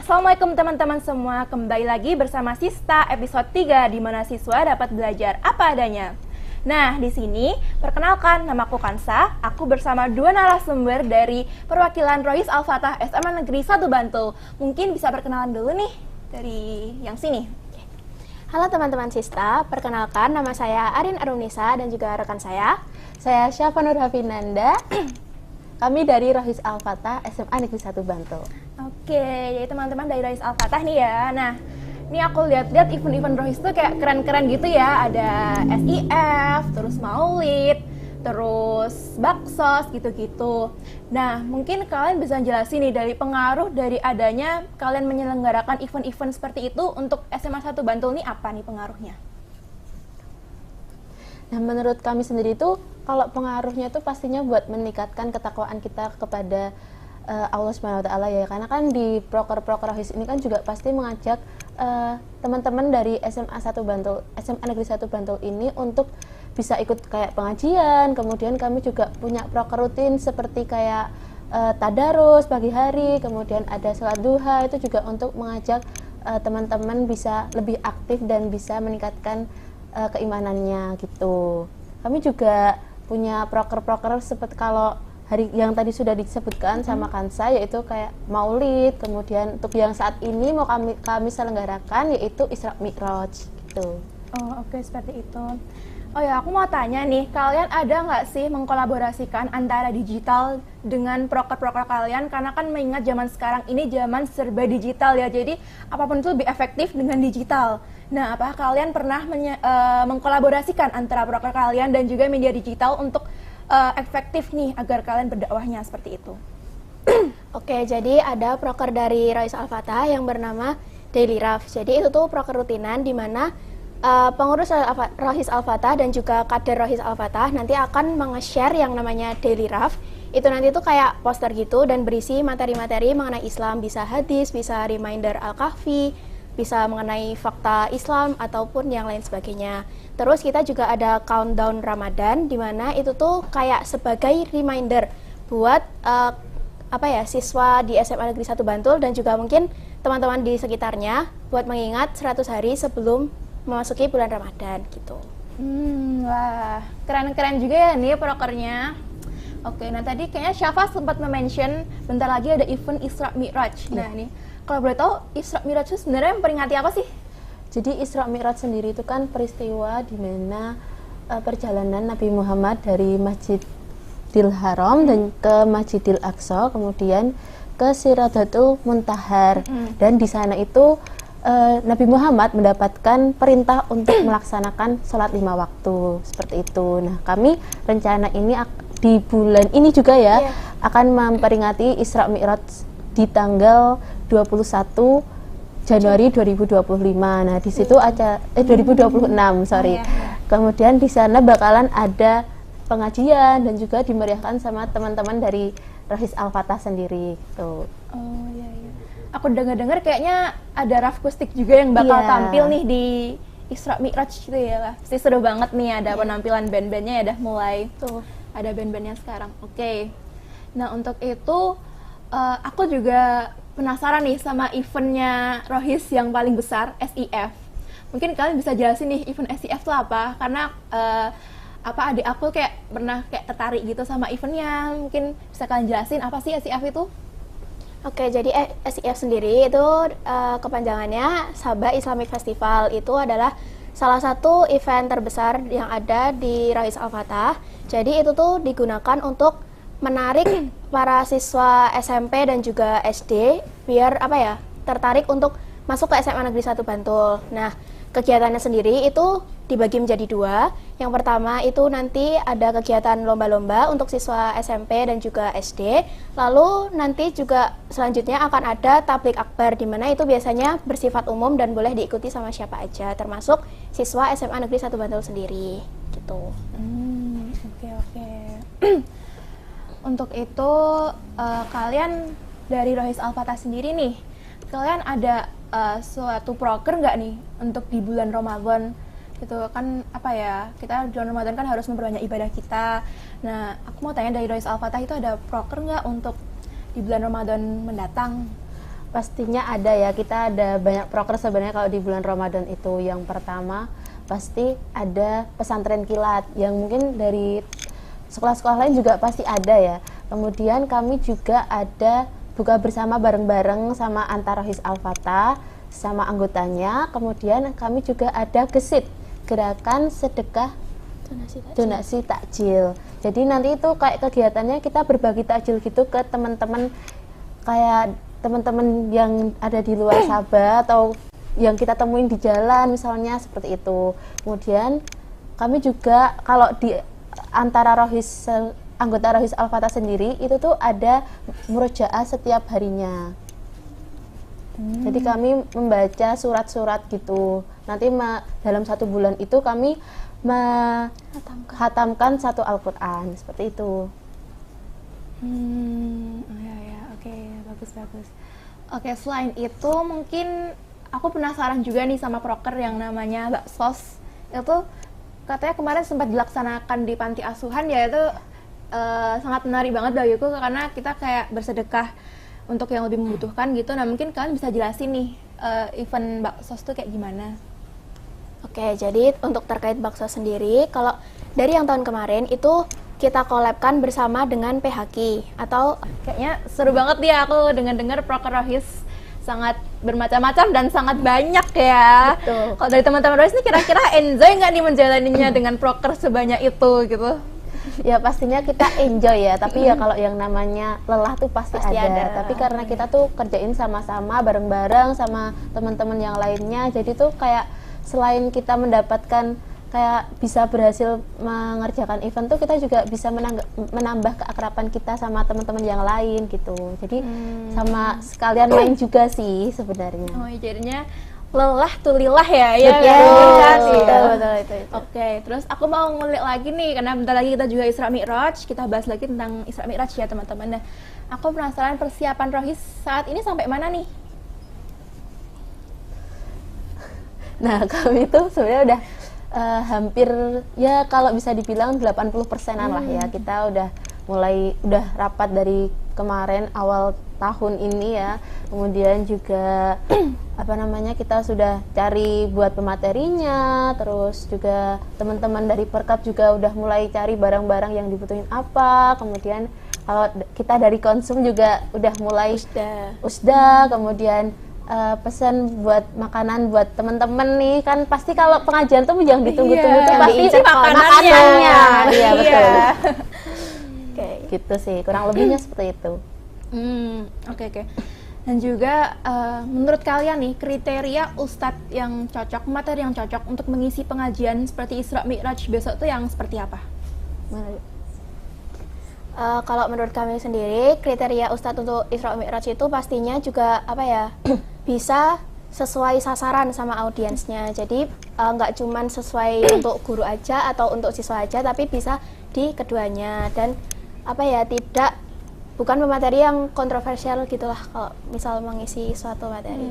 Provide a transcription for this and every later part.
Assalamualaikum teman-teman semua, kembali lagi bersama Sista episode 3 di mana siswa dapat belajar apa adanya. Nah, di sini perkenalkan, namaku Kansa. Aku bersama dua narasumber dari perwakilan Rohis Al-Fatah SMA Negeri 1 Bantul. Mungkin bisa perkenalan dulu nih dari yang sini. Halo teman-teman Sista, perkenalkan nama saya Arin Arunisa dan juga rekan saya Syafa Nur Hafinanda. Kami dari Rohis Al-Fatah SMA Negeri 1 Bantul. Oke, jadi teman-teman dari Rohis Al-Fatah nih ya. Nah, ini aku lihat-lihat event-event Rohis tuh kayak keren-keren gitu ya. Ada SIF, terus Maulid, terus Baksos gitu-gitu. Nah, mungkin kalian bisa jelasin nih dari pengaruh dari adanya kalian menyelenggarakan event-event seperti itu untuk SMA 1 Bantul nih apa nih pengaruhnya? Nah, menurut kami sendiri itu kalau pengaruhnya itu pastinya buat meningkatkan ketakwaan kita kepada Allah Subhanahu wa taala ya. Karena kan di proker-proker Rohis ini kan juga pasti mengajak teman-teman dari SMA 1 Bantul, SMA Negeri 1 Bantul ini untuk bisa ikut kayak pengajian. Kemudian kami juga punya proker rutin seperti kayak tadarus pagi hari, kemudian ada sholat duha, itu juga untuk mengajak teman-teman bisa lebih aktif dan bisa meningkatkan keimanannya gitu. Kami juga punya proker-proker seperti kalau hari yang tadi sudah disebutkan sama Kansa, yaitu kayak Maulid, kemudian untuk yang saat ini mau kami selenggarakan yaitu Isra Mi'raj gitu. Oh, oke, seperti itu. Oh ya, aku mau tanya nih, kalian ada nggak sih mengkolaborasikan antara digital dengan proker-proker kalian? Karena kan mengingat zaman sekarang ini zaman serba digital ya, jadi apapun itu lebih efektif dengan digital. Nah, apakah kalian pernah mengkolaborasikan antara proker kalian dan juga media digital untuk efektif nih agar kalian berdakwahnya seperti itu? Oke, jadi ada proker dari Rohis Al-Fatah yang bernama Daily Raf. Jadi itu tuh proker rutinan di mana pengurus Rohis Al-Fatah dan juga kader Rohis Al-Fatah nanti akan menge-share yang namanya Daily Raf. Itu nanti tuh kayak poster gitu dan berisi materi-materi mengenai Islam, bisa hadis, bisa reminder Al-Kahfi, bisa mengenai fakta Islam ataupun yang lain sebagainya. Terus kita juga ada countdown Ramadan di mana itu tuh kayak sebagai reminder buat siswa di SMA Negeri 1 Bantul dan juga mungkin teman-teman di sekitarnya buat mengingat 100 hari sebelum memasuki bulan Ramadan gitu. Wah, keren-keren juga ya nih prokernya. Oke, nah tadi kayaknya Syafa sempat mention bentar lagi ada event Isra Mi'raj. Nah, ini kalau boleh tahu Isra Mi'raj itu sebenarnya memperingati apa sih? Jadi Isra Mi'raj sendiri itu kan peristiwa di mana perjalanan Nabi Muhammad dari Masjidil Haram dan ke Masjidil Aqsa, kemudian ke Sidratul Muntahar. Dan di sana itu Nabi Muhammad mendapatkan perintah untuk melaksanakan sholat 5 waktu seperti itu. Nah, kami rencana ini di bulan ini juga ya akan memperingati Isra Mi'raj di tanggal 21 Januari 2025. Nah, di situ 2026, sorry. Kemudian di sana bakalan ada pengajian dan juga dimeriahkan sama teman-teman dari Rohis Al-Fatah sendiri gitu. Oh iya. Aku dengar-dengar kayaknya ada Raf Kustik juga yang bakal tampil nih di Isra Mi'raj gitu ya lah. Pasti seru banget nih, ada penampilan band-bandnya ya, udah mulai tuh ada band-bandnya sekarang. Oke. Nah, untuk itu aku juga penasaran nih sama eventnya Rohis yang paling besar, SIF. Mungkin kalian bisa jelasin nih event SIF itu apa? Karena adik aku kayak pernah kayak tertarik gitu sama eventnya. Mungkin bisa kalian jelasin apa sih SIF itu? Oke, jadi SIF sendiri itu kepanjangannya Sabah Islamic Festival. Itu adalah salah satu event terbesar yang ada di Rohis Al-Fatah. Jadi itu tuh digunakan untuk menarik para siswa SMP dan juga SD biar tertarik untuk masuk ke SMA Negeri 1 Bantul. Nah, kegiatannya sendiri itu dibagi menjadi 2. Yang pertama itu nanti ada kegiatan lomba-lomba untuk siswa SMP dan juga SD. Lalu nanti juga selanjutnya akan ada tablik akbar di mana itu biasanya bersifat umum dan boleh diikuti sama siapa aja, termasuk siswa SMA Negeri 1 Bantul sendiri gitu. Oke. Untuk itu kalian dari Rohis Al-Fatah sendiri nih, kalian ada suatu proker nggak nih untuk di bulan Ramadan gitu kan, kita bulan Ramadan kan harus memperbanyak ibadah kita. Nah, aku mau tanya dari Rohis Al-Fatah itu ada proker nggak untuk di bulan Ramadan mendatang? Pastinya ada ya, kita ada banyak proker sebenarnya kalau di bulan Ramadan itu. Yang pertama pasti ada pesantren kilat yang mungkin dari sekolah-sekolah lain juga pasti ada ya. Kemudian kami juga ada buka bersama bareng-bareng sama Antarohis Al-Fatah sama anggotanya. Kemudian kami juga ada GESIT, gerakan sedekah donasi takjil. Jadi nanti itu kayak kegiatannya kita berbagi takjil gitu ke teman-teman, kayak teman-teman yang ada di luar Sabah atau yang kita temuin di jalan misalnya, seperti itu. Kemudian kami juga kalau di antara anggota Rohis Al-Fatah sendiri itu tuh ada murojaah setiap harinya. Jadi kami membaca surat-surat gitu. Nanti dalam 1 bulan itu kami menghatamkan 1 Al-Quran, seperti itu. Ya, oke, bagus. Oke, selain itu mungkin aku penasaran juga nih sama proker yang namanya Baksos. Itu katanya kemarin sempat dilaksanakan di panti asuhan ya, itu sangat menarik banget bagiku karena kita kayak bersedekah untuk yang lebih membutuhkan gitu. Nah, mungkin kalian bisa jelasin nih event Baksos tuh kayak gimana? Oke, jadi untuk terkait bakso sendiri, kalau dari yang tahun kemarin itu kita collab-kan bersama dengan PHQ atau kayaknya seru banget ya, aku dengar proker Rohis sangat bermacam-macam dan sangat banyak ya. Betul. Kalau dari teman-teman Rohis ini kira-kira enjoy nggak nih menjalaninya dengan proker sebanyak itu gitu? Ya pastinya kita enjoy ya, tapi ya kalau yang namanya lelah tuh pasti ada. Tapi karena kita tuh kerjain sama-sama bareng-bareng sama teman-teman yang lainnya, jadi tuh kayak selain kita mendapatkan kayak bisa berhasil mengerjakan event tuh, kita juga bisa menambah keakraban kita sama teman-teman yang lain gitu. Jadi sama sekalian main juga sih sebenarnya. Oh, jadinya lelah tuh lillah ya, ya betul. Oke, terus aku mau ngulik lagi nih karena bentar lagi kita juga Isra Mi'raj, kita bahas lagi tentang Isra Mi'raj ya teman-teman. Nah, aku penasaran persiapan Rohis saat ini sampai mana nih? Nah, kami itu sebenarnya udah hampir ya kalau bisa dibilang 80%-an lah ya. Kita udah rapat dari kemarin awal tahun ini ya. Kemudian juga kita sudah cari buat pematerinya, terus juga teman-teman dari Perkap juga udah mulai cari barang-barang yang dibutuhin apa. Kemudian kalau kita dari konsum juga udah mulai usda, kemudian pesan buat makanan buat teman-teman nih, kan pasti kalau pengajian tuh yang ditunggu-tunggu tuh pasti makanannya. Iya, betul. Oke, gitu sih, kurang lebihnya seperti itu. Oke. Dan juga menurut kalian nih kriteria ustadz yang cocok, materi yang cocok untuk mengisi pengajian seperti Isra Mi'raj besok tuh yang seperti apa? Kalau menurut kami sendiri, kriteria ustadz untuk Isra Mi'raj itu pastinya juga bisa sesuai sasaran sama audiensnya. Jadi nggak cuman sesuai untuk guru aja atau untuk siswa aja, tapi bisa di keduanya. Dan bukan materi yang kontroversial gitulah kalau misal mengisi suatu materi.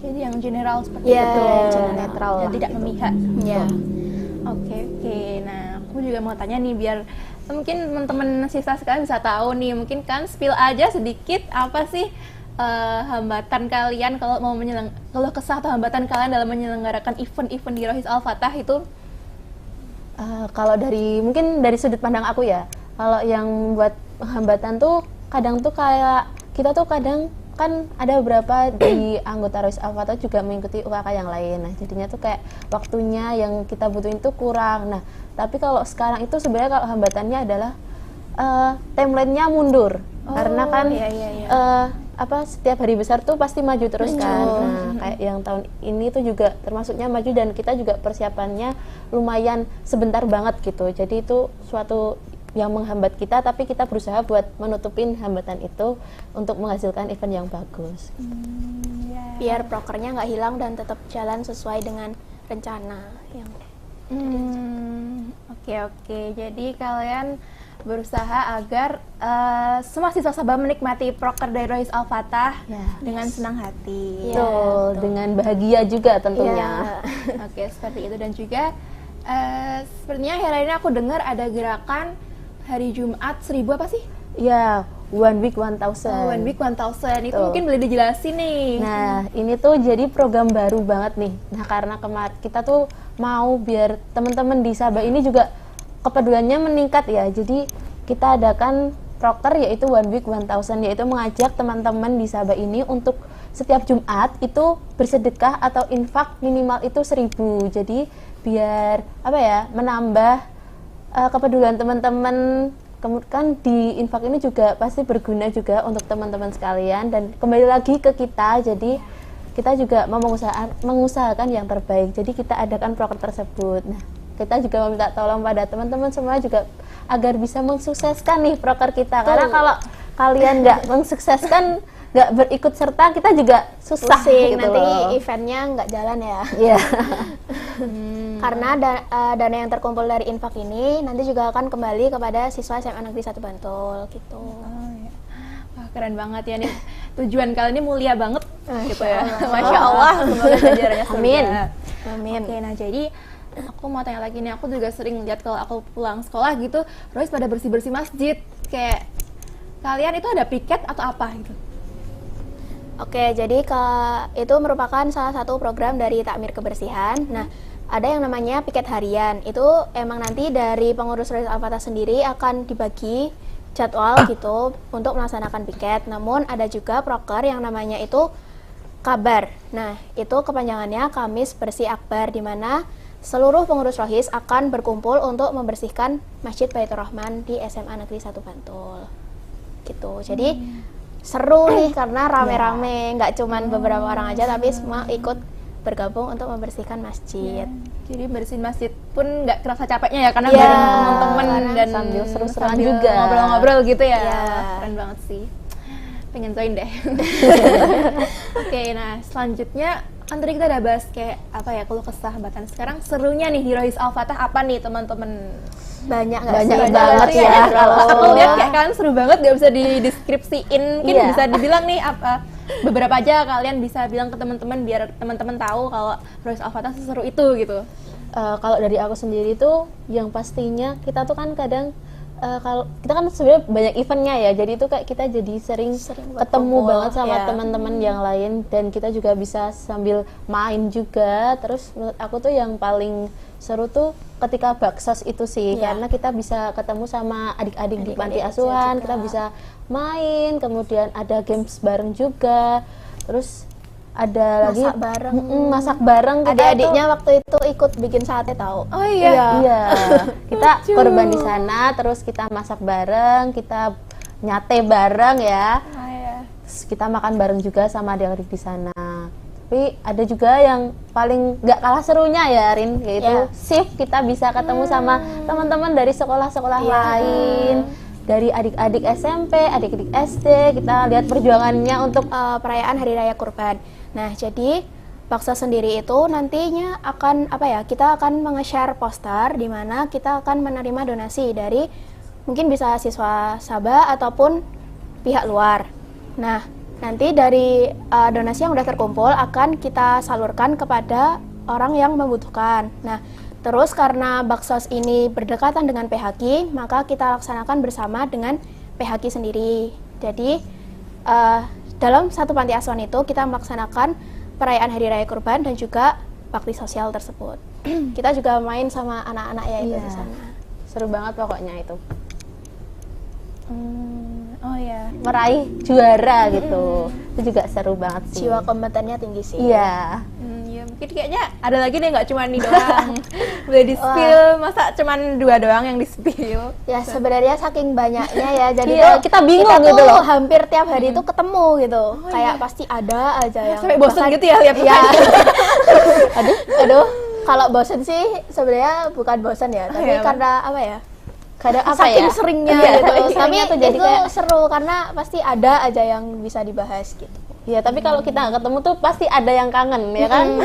Jadi yang general seperti itu, yang netral, yang tidak memihak. Ya. Oke. Nah, aku juga mau tanya nih biar mungkin teman-teman siswa sekalian bisa tahu nih, mungkin kan spill aja sedikit apa sih hambatan kalian kalau mau kalau kesah atau hambatan kalian dalam menyelenggarakan event-event di Rohis Al-Fatah itu? Kalau mungkin dari sudut pandang aku ya, kalau yang buat hambatan tuh kadang tuh kayak kita tuh kadang kan ada beberapa di anggota Rohis Al-Fatah juga mengikuti UKK yang lain. Nah, jadinya tuh kayak waktunya yang kita butuhin tuh kurang. Nah, tapi kalau sekarang itu sebenarnya kalau hambatannya adalah timelinenya mundur. Karena kan setiap hari besar tuh pasti maju terus kan. Nah, kayak yang tahun ini tuh juga termasuknya maju dan kita juga persiapannya lumayan sebentar banget gitu. Jadi itu suatu yang menghambat kita, tapi kita berusaha buat menutupin hambatan itu untuk menghasilkan event yang bagus. Biar prokernya nggak hilang dan tetap jalan sesuai dengan rencana yang Oke. Jadi kalian berusaha agar semua siswa Sabah menikmati proker dari Rohis Al-Fatah dengan senang hati. Betul, dengan bahagia juga tentunya. Oke, seperti itu. Dan juga sepertinya hari ini aku dengar ada gerakan hari Jumat 1000 apa sih? Ya, One Week 1000. Oh, One Week 1000 itu Tuh. mungkin boleh dijelasin nih. Nah, ini tuh jadi program baru banget nih. Nah, karena kita tuh mau biar teman-teman di Sabah ini juga kepeduliannya meningkat ya. Jadi kita adakan proker yaitu One Week 1000, yaitu mengajak teman-teman di Sabah ini untuk setiap Jumat itu bersedekah atau infak minimal itu 1000. Jadi biar apa ya, menambah kepedulian teman-teman. Kemudian di infak ini juga pasti berguna juga untuk teman-teman sekalian, dan kembali lagi ke kita, jadi kita juga mau mengusahakan yang terbaik, jadi kita adakan proker tersebut. Nah, kita juga meminta tolong pada teman-teman semua juga agar bisa mensukseskan nih proker kita. Karena kalau kalian nggak mensukseskan, nggak berikut serta, kita juga susah Pusing, gitu nanti loh. eventnya nggak jalan ya. Iya. Karena dana yang terkumpul dari infak ini nanti juga akan kembali kepada siswa SMA Negeri 1 Bantul gitu. Oh, ya. Wah, keren banget ya nih. Tujuan kalian ini mulia banget gitu ya. Allah. Masya Allah, semoga ganjarannya surga. Amin. Amin. Oke, nah jadi aku mau tanya lagi nih, aku juga sering lihat kalau aku pulang sekolah gitu, Royce pada bersih-bersih masjid. Kayak kalian itu ada piket atau apa gitu? Oke, jadi itu merupakan salah satu program dari Takmir Kebersihan. Nah, ada yang namanya piket harian. Itu emang nanti dari pengurus Royce Al-Fatah sendiri akan dibagi jadwal gitu untuk melaksanakan piket. Namun ada juga proker yang namanya itu kabar. Nah, itu kepanjangannya Kamis Bersih Akbar, di mana seluruh pengurus Rohis akan berkumpul untuk membersihkan Masjid Baitur Rahman di SMA Negeri 1 Bantul. Gitu. Jadi seru nih karena rame-rame, nggak cuman beberapa orang aja, tapi semua ikut bergabung untuk membersihkan masjid. Jadi bersihin masjid pun nggak kerasa capeknya ya, karena Iya, bareng teman-teman dan sambil seru-seruan sambil juga. ngobrol-ngobrol gitu ya. Iya. Keren banget sih. Pengen join deh. Oke, nah selanjutnya kan tadi kita udah bahas kayak apa ya, keluh kesah sahabatan. Sekarang serunya nih di Rohis Al-Fatah apa nih teman-teman? Banyak nggak Banyak sih? banget sih ya, kalau aku lihat kayak kalian seru banget, gak bisa dideskripsiin. Mungkin Iya. bisa dibilang nih apa beberapa aja kalian bisa bilang ke teman-teman biar teman-teman tahu kalau Rohis Al-Fatah seseru itu gitu. Kalau dari aku sendiri tuh yang pastinya kita tuh kan kadang kalau kita kan sebenarnya banyak eventnya ya, jadi itu kayak kita jadi sering buat ketemu kumpul, banget sama ya. teman-teman yang lain, dan kita juga bisa sambil main juga. Terus menurut aku tuh yang paling seru tuh ketika baksos itu sih, Iya. karena kita bisa ketemu sama adik-adik di panti Adik-adik asuhan, juga. kita bisa main, kemudian ada games bareng juga, terus ada lagi Masak bareng. masak bareng. Kita Adik-adiknya tuh- waktu itu ikut bikin sate tahu. Oh iya. Iya, kita Lucu. korban di sana, terus kita masak bareng, kita nyate bareng ya. Oh iya. Terus kita makan bareng juga sama adik-adik di sana. Tapi ada juga yang paling nggak kalah serunya ya, Rin, yaitu Iya. shift. Kita bisa ketemu sama teman-teman dari sekolah-sekolah Iya. lain, dari adik-adik SMP, adik-adik SD. Kita lihat perjuangannya untuk Perayaan Hari Raya Kurban. Nah, jadi Baksa sendiri itu nantinya akan kita akan menge-share poster di mana kita akan menerima donasi dari mungkin bisa siswa Sabah ataupun pihak luar. Nah, nanti dari donasi yang sudah terkumpul akan kita salurkan kepada orang yang membutuhkan. Nah, terus karena Baksos ini berdekatan dengan PHQ, maka kita laksanakan bersama dengan PHQ sendiri. Jadi dalam satu panti asuhan itu kita melaksanakan perayaan Hari Raya Kurban dan juga bakti sosial tersebut. Kita juga main sama anak-anak ya itu Iya. di sana. seru banget pokoknya itu. Oh iya. Meraih juara gitu. Itu juga seru banget sih. Jiwa kompetennya tinggi sih. Iya. Ya mungkin kayaknya ada lagi deh, nggak cuma ini doang. Boleh di spill, masa cuman 2 doang yang di spill? Ya sebenarnya saking banyaknya ya, jadi Iya, tuh kita bingung tuh gitu loh. hampir tiap hari itu ketemu gitu. Kayak pasti ada aja yang Sampai bosan bahkan- gitu ya lihat Iya. Aduh, kalau bosan sih sebenarnya bukan bosan ya, tapi iya, karena apa ya? Kadang apa Saking ya? seringnya Iya, gitu. saking Tapi seringnya tuh jadi itu kayak seru karena pasti ada aja yang bisa dibahas gitu. ya, tapi kalau kita nggak ketemu tuh pasti ada yang kangen ya kan?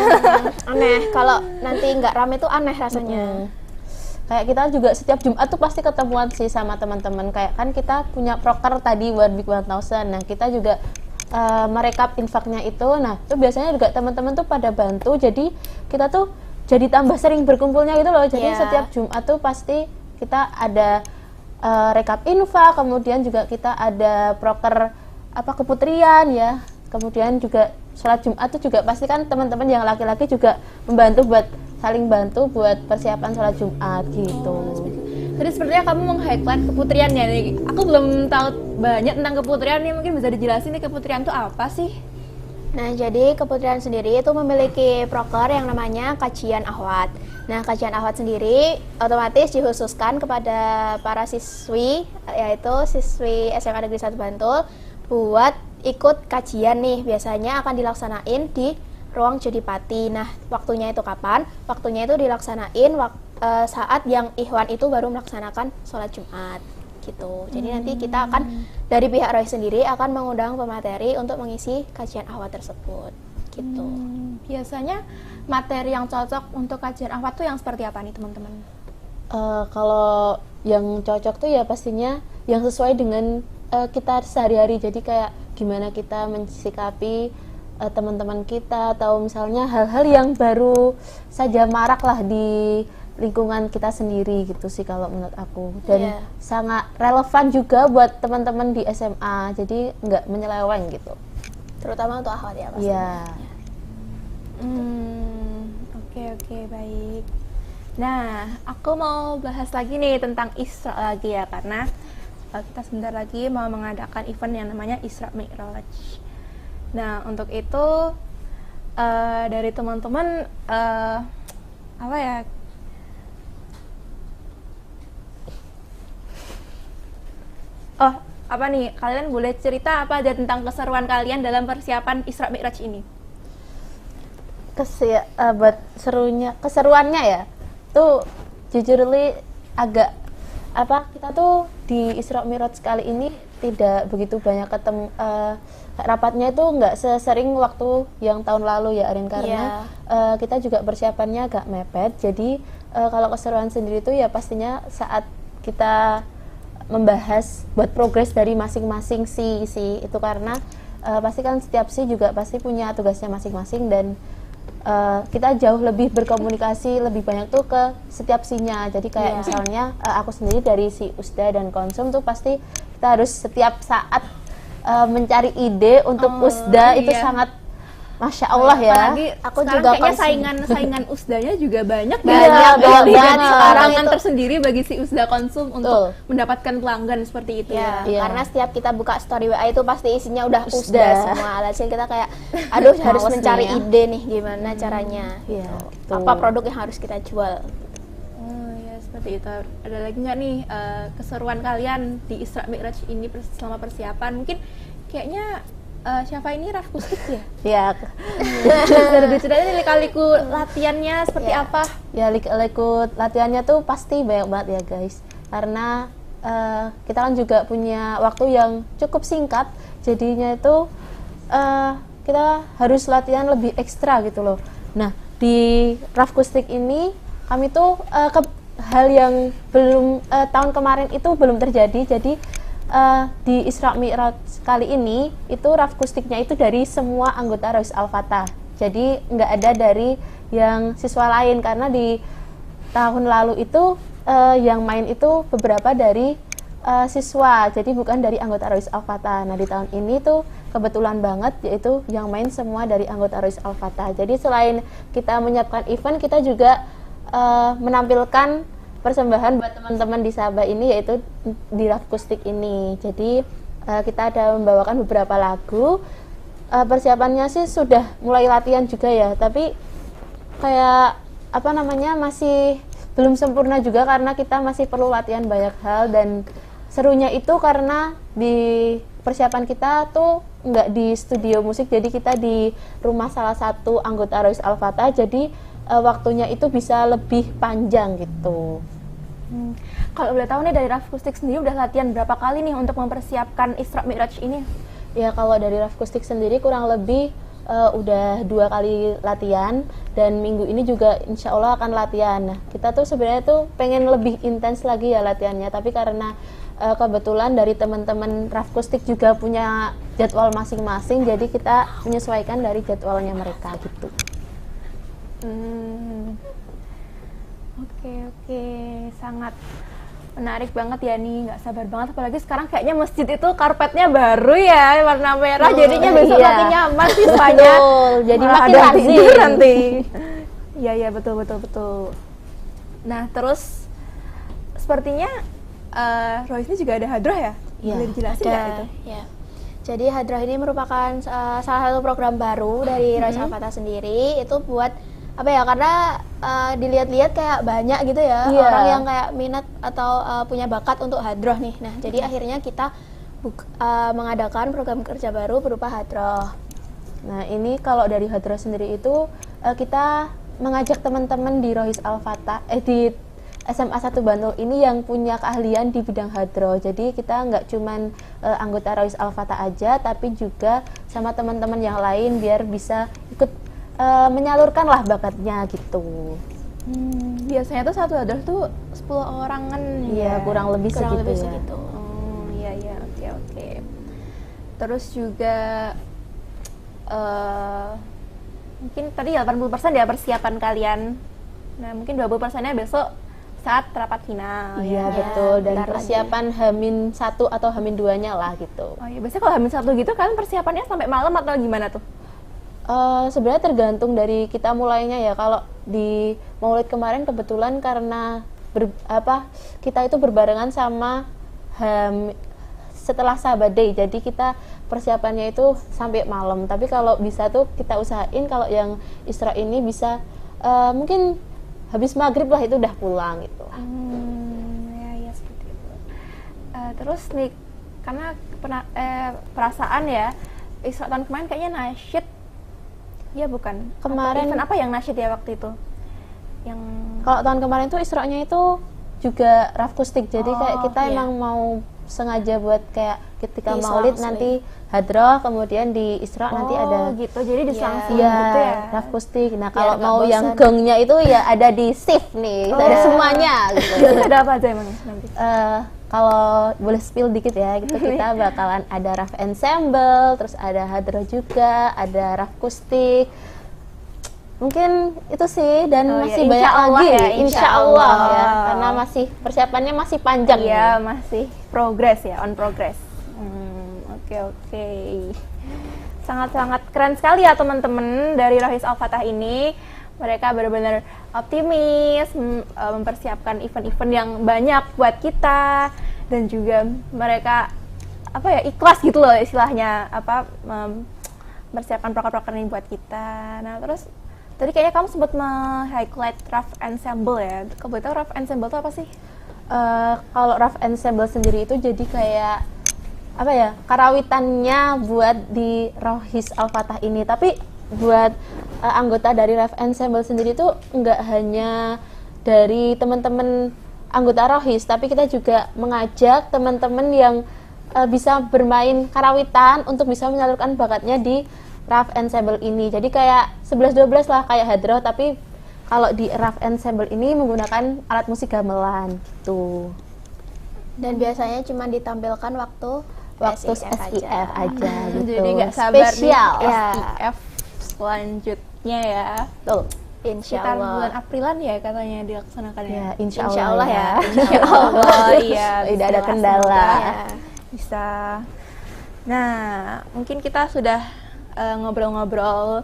Aneh kalau nanti nggak rame tuh aneh rasanya. Kayak kita juga setiap Jumat tuh pasti ketemuan sih sama teman-teman. Kayak kan kita punya proker tadi One Week 1000. Nah, kita juga merekap infaknya itu. Nah, itu biasanya juga teman-teman tuh pada bantu. Jadi kita tuh jadi tambah sering berkumpulnya gitu loh. Jadi Iya. setiap Jumat tuh pasti kita ada rekap info, kemudian juga kita ada proker keputrian ya, kemudian juga sholat Jumat itu juga pasti kan teman-teman yang laki-laki juga membantu buat saling bantu buat persiapan sholat Jumat gitu. Tadi sepertinya kamu meng-highlight keputrian ya nih. Aku belum tahu banyak tentang keputrian nih, mungkin bisa dijelasin nih keputrian itu apa sih? Nah, jadi keputrian sendiri itu memiliki proker yang namanya kajian ahwat. Nah, kajian ahwat sendiri otomatis dikhususkan kepada para siswi, yaitu siswi SMA Negeri 1 Bantul, buat ikut kajian nih. Biasanya akan dilaksanain di ruang Jodipati. Nah, waktunya itu kapan? Waktunya itu dilaksanain saat yang ikhwan itu baru melaksanakan sholat Jumat. Gitu. Jadi nanti kita akan dari pihak ROI sendiri akan mengundang pemateri untuk mengisi kajian ahwat tersebut. Gitu. Biasanya materi yang cocok untuk kajian ahwat tuh yang seperti apa nih teman-teman? Kalau yang cocok tuh ya pastinya yang sesuai dengan kita sehari-hari. Jadi kayak gimana kita mensikapi teman-teman kita, atau misalnya hal-hal yang baru saja marak lah di lingkungan kita sendiri gitu sih kalau menurut aku, dan sangat relevan juga buat teman-teman di SMA, jadi nggak menyeleweng gitu, terutama untuk ahwat ya pasti. Oke, baik. Nah, aku mau bahas lagi nih tentang Isra lagi ya, karena kita sebentar lagi mau mengadakan event yang namanya Isra Mi'raj. Nah, untuk itu dari teman-teman apa ya, apa nih, kalian boleh cerita apa aja tentang keseruan kalian dalam persiapan Isra Mi'raj ini? Buat keseruannya ya, tuh jujur agak kita tuh di Isra Mi'raj kali ini tidak begitu banyak ketemu, rapatnya itu nggak sesering waktu yang tahun lalu ya Arin, karena kita juga persiapannya agak mepet. Jadi kalau keseruan sendiri tuh ya pastinya saat kita membahas buat progres dari masing-masing si itu, karena pasti kan setiap juga pasti punya tugasnya masing-masing, dan kita jauh lebih berkomunikasi lebih banyak tuh ke setiap sinya. Jadi kayak misalnya aku sendiri dari si Usda dan Konsum tuh pasti kita harus setiap saat mencari ide untuk Usda, itu sangat Masya Allah ya. Apalagi aku juga kayaknya saingan Usdanya juga banyak banget. Tantangan tersendiri bagi si Usda Konsum untuk mendapatkan pelanggan seperti itu ya. Karena setiap kita buka story WA itu pasti isinya udah Usda semua. Alhasil kita kayak harus mencari ide nih gimana caranya. Apa produk yang harus kita jual. Seperti itu. Ada lagi nggak nih keseruan kalian di Isra Mi'raj ini selama persiapan? Mungkin kayaknya siapa ini Raf Kustik ya? Ya. Bisa diceritain liku-liku latihannya seperti apa? Ya, liku latihannya tuh pasti banyak banget ya guys. Karena kita kan juga punya waktu yang cukup singkat, jadinya itu kita harus latihan lebih ekstra gitu loh. Nah, di Raf Kustik ini kami tuh hal yang belum tahun kemarin itu belum terjadi. Jadi di Isra Mi'raj kali ini itu Raf Kustiknya itu dari semua anggota Rois Al-Fatah. Jadi nggak ada dari yang siswa lain, karena di tahun lalu itu yang main itu beberapa dari siswa, jadi bukan dari anggota Rois Al-Fatah. Nah, di tahun ini tuh kebetulan banget yaitu yang main semua dari anggota Rois Al-Fatah. Jadi selain kita menyiapkan event, kita juga menampilkan persembahan buat teman-teman di Sabah ini, yaitu di Raf Kustik ini. Jadi kita ada membawakan beberapa lagu. Persiapannya sih sudah mulai latihan juga ya, tapi kayak masih belum sempurna juga, karena kita masih perlu latihan banyak hal. Dan serunya itu karena di persiapan kita tuh nggak di studio musik, jadi kita di rumah salah satu anggota Rois Al-Fatah, jadi waktunya itu bisa lebih panjang gitu. Kalau boleh tahu nih, dari Raf Kustik sendiri udah latihan berapa kali nih untuk mempersiapkan Isra Mi'raj ini? Ya, kalau dari Raf Kustik sendiri kurang lebih udah 2 kali latihan, dan minggu ini juga insya Allah akan latihan. Nah, kita tuh sebenarnya tuh pengen lebih intens lagi ya latihannya, tapi karena kebetulan dari teman-teman Raf Kustik juga punya jadwal masing-masing, jadi kita menyesuaikan dari jadwalnya mereka gitu. Oke, sangat Menarik banget ya nih, nggak sabar banget, apalagi sekarang kayaknya masjid itu karpetnya baru ya, warna merah, jadinya besok iya. makin nyaman siswanya. Betul, jadi Malah makin ada lazim tidur nanti. Iya betul. Nah terus sepertinya Royce ini juga ada hadroh ya? Iya, Boleh dijelasin nggak itu? Ya. Jadi hadroh ini merupakan salah satu program baru dari Royce Al-Fatah sendiri, itu buat apa ya, karena dilihat-lihat kayak banyak gitu ya Iya. orang yang kayak minat atau punya bakat untuk hadroh nih. Nah jadi akhirnya kita mengadakan program kerja baru berupa hadroh. Nah ini kalau dari hadroh sendiri itu kita mengajak teman-teman di Rohis Al-Fatah di SMA 1 Bantul ini yang punya keahlian di bidang hadroh. Jadi kita nggak cuman anggota Rohis Al-Fatah aja, tapi juga sama teman-teman yang lain biar bisa ikut menyalurkan lah bakatnya gitu. Biasanya tuh satu hadroh tuh 10 orangan Iya, ya? kurang lebih Kurang segitu lebih ya. segitu. Oh iya, oke. Terus juga mungkin tadi 80% ya persiapan kalian. Nah mungkin 20%-nya besok saat rapat final. Iya ya. betul, dan bentar lagi. persiapan H-1 atau H-2-nya lah gitu. Oh iya, biasanya kalau hamil satu gitu kalian persiapannya sampai malam atau gimana tuh? Sebenarnya tergantung dari kita mulainya ya. Kalau di Maulid kemarin kebetulan karena kita itu berbarengan sama setelah Sahabat Day, jadi kita persiapannya itu sampai malam. Tapi kalau bisa tuh kita usahain kalau yang Isra ini bisa mungkin habis maghrib lah itu udah pulang gitu. Ya seperti itu. Terus nih, karena perasaan ya Isra tahun kemarin kayaknya nasyid. Iya bukan? Kemarin Event apa yang nasyid ya waktu itu? Yang kalau tahun kemarin tuh Isra-nya itu juga rafkustik. Jadi kayak kita iya. emang mau sengaja buat kayak ketika Di Maulid selang-seling. nanti hadroh, kemudian di Isra nanti ada gitu. Jadi diselang-selang iya gitu ya. rafkustik. Nah, kalau nggak mau bosan. yang gongnya itu ya ada di shift nih, ada semuanya gitu. Ada apa aja emang nanti? Kalau boleh spill dikit ya, gitu kita bakalan ada raf ensemble, terus ada hadroh juga, ada raf kustik. Mungkin itu sih, dan Oh, masih ya, banyak insya Allah lagi, ya, insya Allah ya, Allah. karena masih persiapannya masih panjang. Iya, nih. masih progress ya, on progress. Oke. Sangat-sangat keren sekali ya teman-teman dari Rohis Al-Fatah ini. Mereka benar-benar optimis, mempersiapkan event-event yang banyak buat kita, dan juga mereka ikhlas gitu loh istilahnya, mempersiapkan proker-proker ini buat kita. Nah terus tadi kayaknya kamu sempat highlight Raf Ensemble ya. Kebetulan Raf Ensemble itu apa sih? Kalau raf ensemble sendiri itu jadi kayak karawitannya buat di Rohis Al-Fatah ini. Tapi buat anggota dari raf ensemble sendiri itu nggak hanya dari teman-teman anggota Rohis, tapi kita juga mengajak teman-teman yang bisa bermain karawitan untuk bisa menyalurkan bakatnya di raf ensemble ini. Jadi kayak 11-12 lah kayak hadroh, tapi kalau di raf ensemble ini menggunakan alat musik gamelan gitu. Dan biasanya cuma ditampilkan waktu SIF aja gitu. Jadi nggak sabar spesial nih ya. SIF selanjutnya ya. Tuh. Insya Sekitar Allah. bulan Aprilan ya katanya dilaksanakan ya. Ya, insya Insya Allah, Allah ya. Insya Allah, iya. Tidak ada bismillah, kendala. semoga bisa. Nah, mungkin kita sudah ngobrol-ngobrol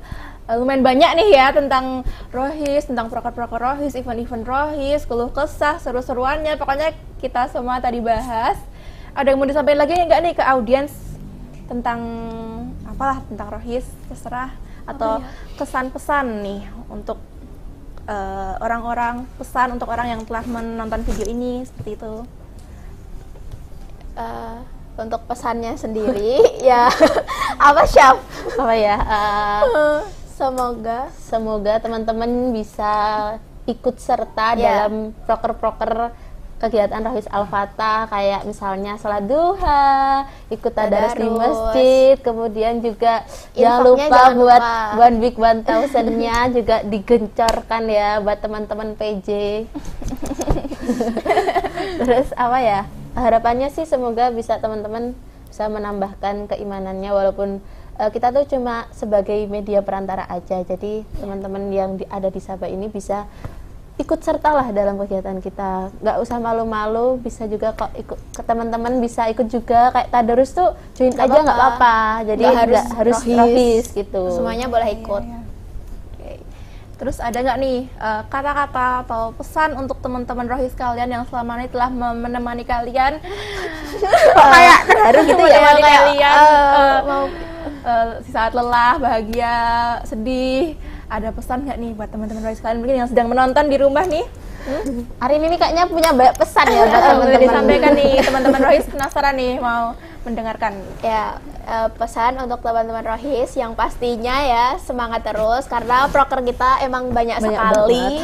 lumayan banyak nih ya tentang Rohis, tentang proker-proker Rohis, event-event Rohis, keluh kesah, seru-seruannya. Pokoknya kita semua tadi bahas. Ada yang mau disampaikan lagi nggak nih ke audiens tentang tentang Rohis, terserah, atau kesan-pesan nih untuk orang-orang, pesan untuk orang yang telah menonton video ini seperti itu. Untuk pesannya sendiri ya Syaf? Semoga teman-teman bisa ikut serta dalam proker-proker kegiatan Rohis Al-Fatah, kayak misalnya sholat duha, ikut tadarus di masjid, kemudian juga jangan lupa buat 1 week 1000-nya juga digencarkan ya buat teman-teman PJ. Terus harapannya sih semoga bisa teman-teman bisa menambahkan keimanannya, walaupun kita tuh cuma sebagai media perantara aja. Jadi teman-teman yang ada di Sabah ini bisa ikut sertalah dalam kegiatan kita, nggak usah malu-malu, bisa juga kok ikut ke teman-teman, bisa ikut juga kayak tadarus tuh join aja nggak apa-apa, jadi nggak harus rohis gitu, semuanya boleh ikut. Oke. Terus ada nggak nih kata-kata atau pesan untuk teman-teman rohis kalian yang selama ini telah menemani kalian kayak terharu gitu ya, menemani kayak kalian di saat lelah, bahagia, sedih. Ada pesan nggak nih buat teman-teman rohis kalian mungkin yang sedang menonton di rumah nih? Hari ini kayaknya punya banyak pesan ya buat Boleh teman-teman. disampaikan nih teman-teman rohis, penasaran nih mau mendengarkan. Ya, pesan untuk teman-teman rohis yang pastinya ya semangat terus karena proker kita emang banyak sekali.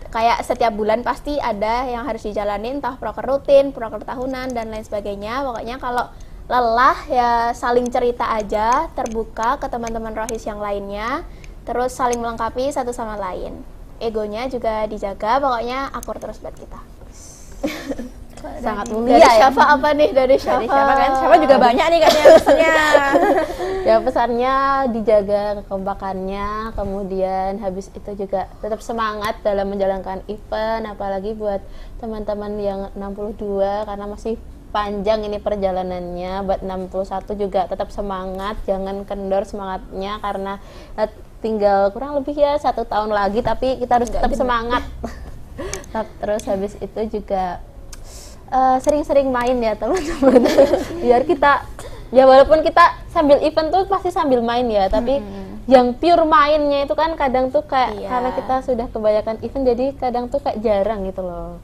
Kayak setiap bulan pasti ada yang harus dijalanin, entah proker rutin, proker tahunan dan lain sebagainya. Pokoknya kalau lelah ya saling cerita aja, terbuka ke teman-teman rohis yang lainnya, terus saling melengkapi satu sama lain. Egonya juga dijaga, pokoknya akur terus buat kita. Sangat Dari mulia ya. Syafa apa nih? Dari Syafa. Dari siapa kan? Siapa juga banyak nih kayaknya pesannya. Ya pesannya dijaga kekompakannya, kemudian habis itu juga tetap semangat dalam menjalankan event, apalagi buat teman-teman yang 62 karena masih panjang ini perjalanannya. Buat 61 juga tetap semangat, jangan kendor semangatnya karena tinggal kurang lebih ya 1 tahun lagi, tapi kita harus tetap semangat. Terus habis itu juga sering-sering main ya teman-teman. Biar kita ya walaupun kita sambil event tuh pasti sambil main ya, tapi yang pure mainnya itu kan kadang tuh kayak karena kita sudah kebanyakan event jadi kadang tuh kayak jarang gitu loh.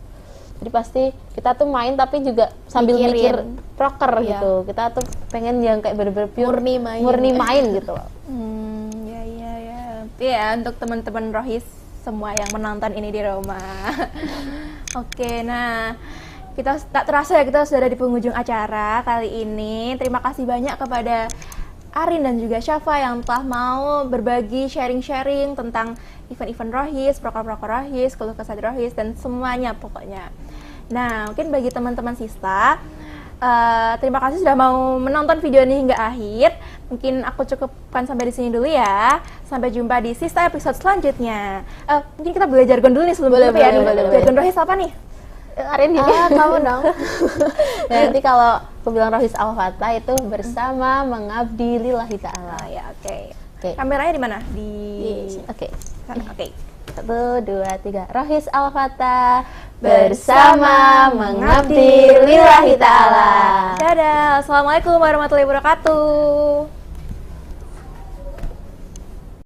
Jadi pasti kita tuh main tapi juga sambil mikir proker gitu. Kita tuh pengen yang kayak bener-bener pure murni main gitu loh. Ya, untuk teman-teman rohis semua yang menonton ini di rumah. Oke, nah kita tak terasa ya kita sudah ada di penghujung acara kali ini. Terima kasih banyak kepada Arin dan juga Syafa yang telah mau berbagi sharing-sharing tentang event-event rohis, proker-proker rohis, keluh kesah rohis, dan semuanya pokoknya. Nah, mungkin bagi teman-teman Sista, terima kasih sudah mau menonton video ini hingga akhir. Mungkin aku cukupkan sampai di sini dulu ya. Sampai jumpa di Sista episode selanjutnya. Mungkin kita boleh jargon dulu nih sebelum boleh. Jargon rohis apa nih? Arin ini kamu dong. Nanti kalau aku bilang rohis al-fatah itu bersama mengabdi lillahi ta'ala. Ya, oke. Kameranya di mana? Di Oke. sana. Oke. 1, 2, 3. Rohis al-fatah bersama mengabdi lillahi ta'ala. Dadah. Assalamualaikum warahmatullahi wabarakatuh.